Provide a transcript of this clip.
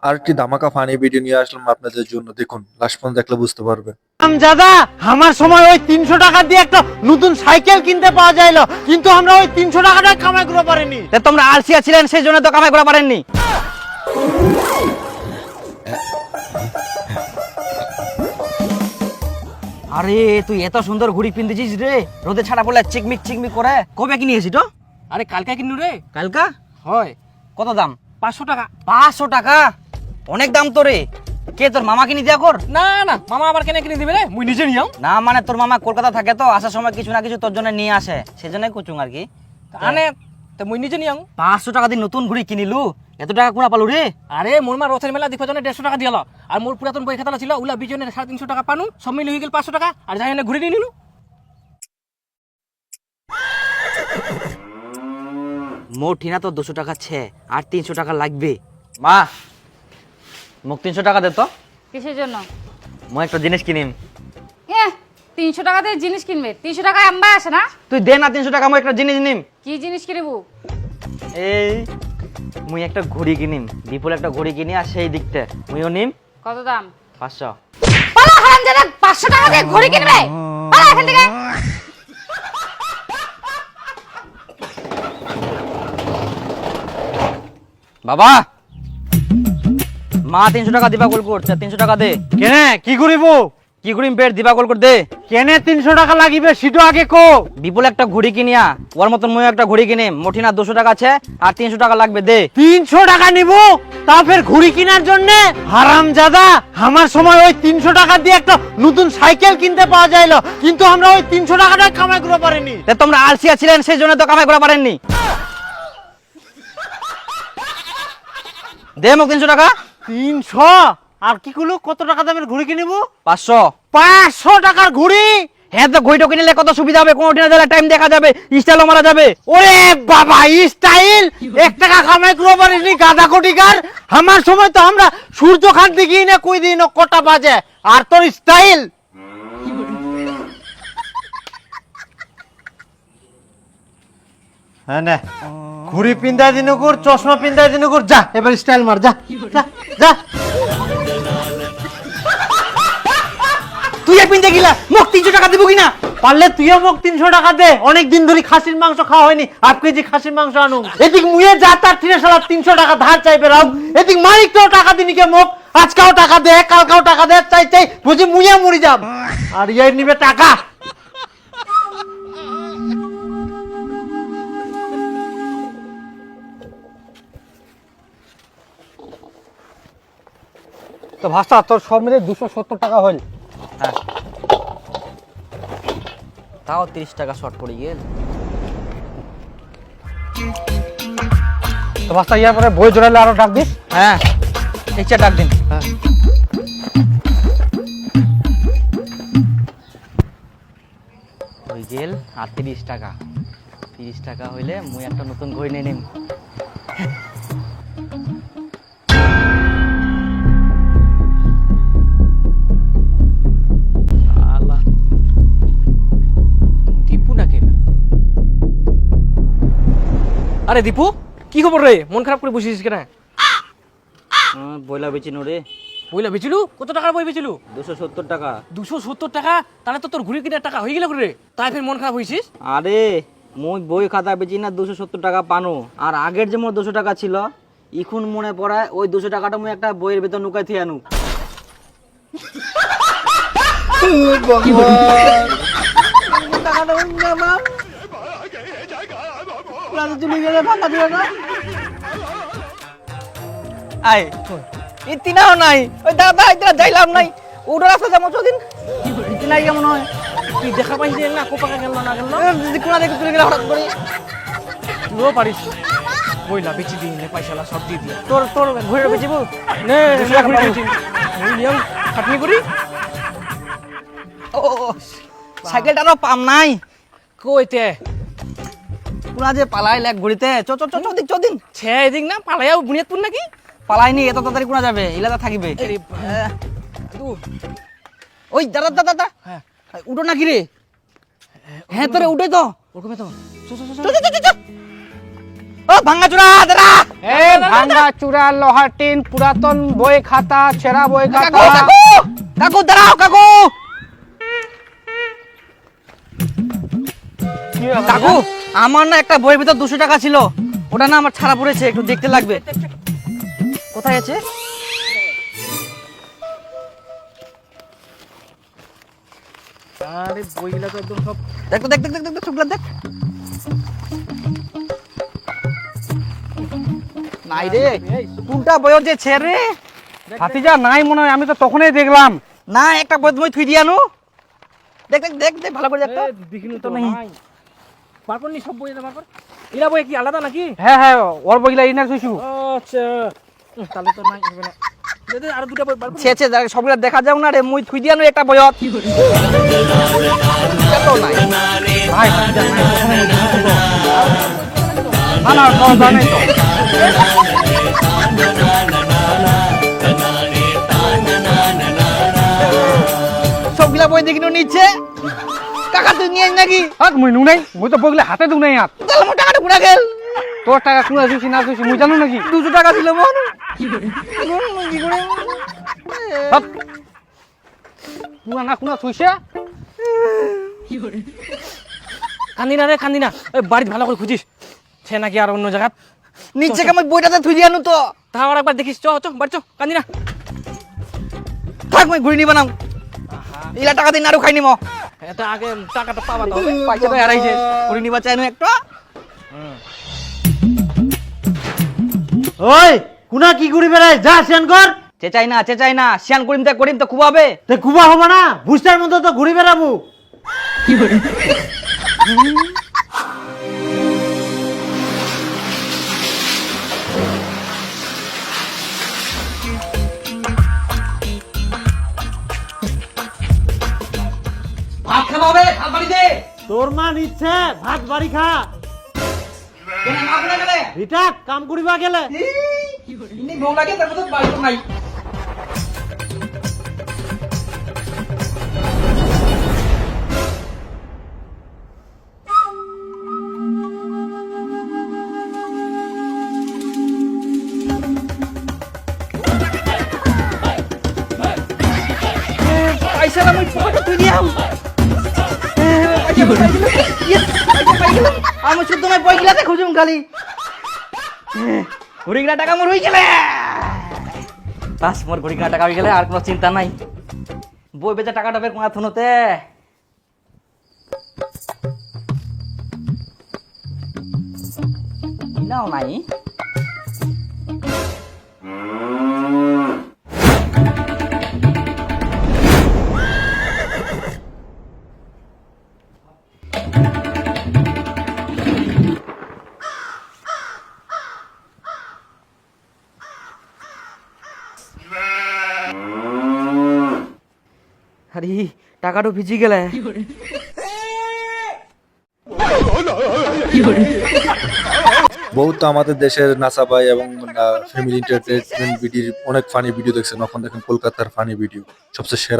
আর একটি ধামাকা funny video নিয়ে আসলাম আপনাদের জন্য। দেখুন, লাস্ট পর্যন্ত দেখলে বুঝতে পারবে। দাদা, আমার সময় ওই 300 টাকা দিয়ে একটা নতুন সাইকেল কিনতে পাওয়া যাইলো, কিন্তু আমরা ওই 300 টাকাটা কামাই করতে পারিনি। তোমরা আলসিয়া ছিলেন, সেই জন্য তো কামাই করা পারেননি। আরে তুই এত সুন্দর ঘুড়ি পিনতেছিস রে, রোদে ছাড়া পড়লে চিকমিক চিকমিক করে। কবে কিনেছি তো? আরে কালকে কিনু রে। কালকা? হয়। কত দাম? 500 টাকা। 500 টাকা? অনেক দাম তো রে। কে তোর মামা কিনে দেয়া কর? না না, মামা আবার কেন কিনে দিবে রে? মুই নিজে নিয়াও। না মানে তোর মামা কলকাতা থাকে তো, আসার সময় কিছু না কিছু তোর জন্য নিয়ে আসে, সেজন্যই কুচুং আর কি। আনে তো মুই নিজে নিয়াও। 500 টাকা দিয়ে নতুন ঘুড়ি কিনিলু, এত টাকা কোনা পালু রে? আরে মোর মা রথের মেলা দেখো জন্য 150 টাকা দিয়ালো। আর মোর পুরাতন বই খাতা ছিল ওলা বিজনের 350 টাকা পানু, সব মিলে হয়ে গেল 500 টাকা। আর যাই না ঘুরে নিয়ে নিলু। মোর ঠিনা তো 200 টাকা ছে, আর 300 টাকা লাগবে। মা, মোক 300 টাকা দে তো। কিসের জন্য? মই একটা জিনিস কিনিম। 300 টাকা দিয়ে জিনিস কিনবে? 300 টাকায় আম্বা আসে না? তুই দে না 300 টাকা, মই একটা জিনিস নিম। কি জিনিস কিনবো? এই মুই একটা ঘড়ি কিনিম, বিপুল একটা ঘড়ি কিনি, আর সেই দিকতে মুইও নিম। কত দাম? 500। পালা হারামজাদা, 500 টাকা দিয়ে ঘড়ি কিনবে? পালা এখান থেকে। বাবা, মা 300 টাকা দিবা কল করছে, 300 টাকা দে। কেনে কি করিব? কি করিম পেট দিবা কল কর দে। কেনে 300 টাকা লাগিবে সেটা আগে কো। বিপুল একটা ঘড়ি কিনিয়া, ওর মতন মই একটা ঘড়ি কিনিম। মোটিনা 200 টাকা আছে, আর 300 টাকা লাগবে দে। 300 টাকা নিব তা ফের ঘুড়ি কেনার জন্য? হারামজাদা, আমার সময় ওই 300 টাকা দিয়ে একটা নতুন সাইকেল কিনতে পাওয়া যাইলো, কিন্তু আমরা ওই 300 টাকাটা কামাই করতে পারিনি। তোমরা আলসিয়া ছিলেন, সেই জন্য তো কামাই করা পারেননি। দে মোক 300 টাকা। 300? আর কি কইলো, কত টাকা দামের ঘুড়ি কিনিব? 500। 500 টাকার ঘুড়ি? হ্যাঁ, তো ঘড়িটা কিনলে কত সুবিধা হবে, কোন উঠিনা দিলে টাইম দেখা যাবে, স্টাইলও মারা যাবে। ওরে বাবা, স্টাইল 1 টাকা কামাই করতে পারিনি গাদা কোটিকার। আমার সময় তো আমরা সূর্য খান দেখি না কই দিন কটা বাজে, আর তোর স্টাইল। হ্যাঁ না, ঘুড়ি পিন্দা দিন কর, চশমা পিন্দা দিন কর, যা এবার স্টাইল মার, যা যা যা। তুই এক পিনতে গিলা, মোক 300 টাকা দিব কিনা? পারলে তুইও মোক 300 টাকা দে, অনেক দিন ধরে খাসির মাংস খাওয়া হয়নি, 1/2 কেজি খাসির মাংস আনু। এদিক মুয়ে যা তার ঠিনে সালা 300 টাকা ধার চাইবে রাও, এদিক মালিকটাও টাকা দিনি কে মোক, আজকাও টাকা দে কালকাও টাকা দে, চাই চাই বুঝি মুয়ে মরি যাব, আর ইয়ে নিবে টাকা। তো ভাষা তোর সব মিলে 270 টাকা হইল। হ্যাঁ, তাও 30 টাকা শর্ট পড়ে গেল। তো ভাষা ইয়ার পরে বই জোড়ালে আরো ডাক দিস। হ্যাঁ, ঠিকছে, ডাক দিন। হ্যাঁ। হয়ে গেল আর 30 টাকা। 30 টাকা হইলে মুই একটা নতুন ঘড়ি নিয়ে নিম। আল্লাহ, দীপু নাকি? আরে দীপু, কি খবর রে? মন খারাপ করে বসেছিস কেন? বইলা বেচি রে। বইলা বেচিলু? কত টাকার বই বেচিলু? 270 টাকা। 270 টাকা? তাহলে তো তোর ঘুরে কিনার টাকা হয়ে গেল রে। তাই ফের মন খারাপ হয়েছিস? আরে মুই বই খাতা বেচি না 270 টাকা পানো, আর আগের যে মোর 200 টাকা ছিল, এখন মনে পড়ায় ওই 200 টাকাটা মুই একটা বইয়ের ভেতর নুকাই থিয়ে আনু। আয় ইতিনাও নাই, ওই দাদা ইতিনা যাইলাম নাই, ওটা রাস্তা যাবো চদিন ইতিনাই কেমন হয়? তুই দেখা পাইছিস না কোপাকা গেল না গেল? যদি কোনা দেখে তুলে গেলে হঠাৎ করে তুইও পারিস। বইলা বেচি দিই নে, পয়সালা সব দিয়ে দিয়ে। তোর তোর ঘুরে বেচিব নে ঘুরে বেচি। ওই নিয়ম খাটনি করি। ও সাইকেলটারও পাম নাই কইতে কোনা যে পালাই লাগ ঘুরিতে। চ চ চ চদিন চদিন ছে এদিক না পালাইয়াও বুনিয়াদপুর নাকি? পালাইনি, এত তাড়াতাড়ি কোনা যাবে, ইলাদা থাকিবে। আরে দু ওই দাদা দাদা দাদা, হ্যাঁ উঠো নাকি রে? হ্যাঁ তোরে উঠে তো ওরকমই তো। চ চ চ চ চ। ও ভাঙাচোরা দাদা এ ভাঙ্গা চূড়া লোহার টিন পুরাতন বই খাতা ছেঁড়া বই খাতা কাকু কাকু কাকু দাঁড়াও কাকু কাকু আমার না একটা বইয়ের ভিতর 200 টাকা ছিল, ওটা না আমার ছাড়া পড়েছে, একটু দেখতে লাগবে। কোথায় আছে? আরে বইগুলা তো একদম সব দেখ তো, দেখ দেখ দেখ দেখ সবগুলা দেখ। নাই রে, কোনটা বইয়ের যে ছেড়ে ভাতিজা নাই মনে হয়, আমি তো তখনই দেখলাম। না, একটা বই তুমি থুই দিয়ানো। দেখ দেখ দেখ দেখ ভালো করে দেখ তো। দেখিনি তো নাই। পারপর নি সব বই পারপর। এরা বই কি আলাদা নাকি? হ্যাঁ হ্যাঁ, ওর বইগুলা ইনার কইছু। আচ্ছা তাহলে তো নাই হবে না। দে দে আর দুটো বই পারপর। ছে ছে দেখ সবগুলা দেখা যাও না রে, মুই থুই দিয়ানো একটা বইত। এত নাই। ভাই ভাতিজা নাই তখনই দেখছি তো। না না, তো জানাই তো। সবগুলা বই দেখিনো নিচ্ছে। কাকা তুই নিয়ে আইস নাকি? হাত মুই নু নাই, মুই তো বইগুলা হাতে দু নাই হাত। তাহলে মোর টাকাটা পুরা গেল। তোর টাকা কুড়া দিছি না দিছি মুই জানো নাকি? 200 টাকা ছিল মন। হাত কুড়া না কুড়া থইছে। কান্দি না রে কান্দি না। ওই বাড়িতে ভালো করে খুঁজিস। সে নাকি আর অন্য জায়গা। নিচ্ছে কেমন বইটাতে থুই দিয়ানো তো। তাও আর একবার দেখিস চ চ বাড়ি চ কান্দি না। থাক মুই ঘুরি নিবা নাও। ইলা টাকা দিন আরো খাই নিমো। এটা আগে টাকাটা পাবা তো হবে। পয়সা তো হারাইছে। ঘুরি নিবা চাইনো একটা। ওই কুনা কি করি বেড়াই, যা সেন কর। চেচাই না শিয়ান করিম তো খুব হবে। তে কুবা হবো না, বুঝটার মতো তো ঘুরি বেড়াবো। ভাত খাওয়া হবে, ভাত বাড়ি দে। তোর মা নিচ্ছে ভাত বাড়ি খা। কেন না বলে গেলে? রিটা কাম করিবা গেলে। ইনি বউ লাগে তার মতো বাড়ি তো নাই। পয়সা না মুই পকেটে তুই দিয়াম। আমি শুদ্ধ নয় বই গিলাতে খুঁজুম খালি। ঘুরি গিলা টাকা মোর হয়ে গেলে। বাস মোর ঘুরি গিলা টাকা হয়ে গেলে আর কোনো চিন্তা নাই। বই বেচা টাকাটা বের কোনা থুনতে। নাও নাই। আরে টাকাটা ভিজি গেলে। বউ তো আমাদের দেশের নাসাবাই এবং ফ্যামিলি এন্টারটেইনমেন্ট ভিডিওর অনেক ফানি ভিডিও দেখছেন, এখন দেখেন কলকাতার ফানি ভিডিও সবচেয়ে সেরা।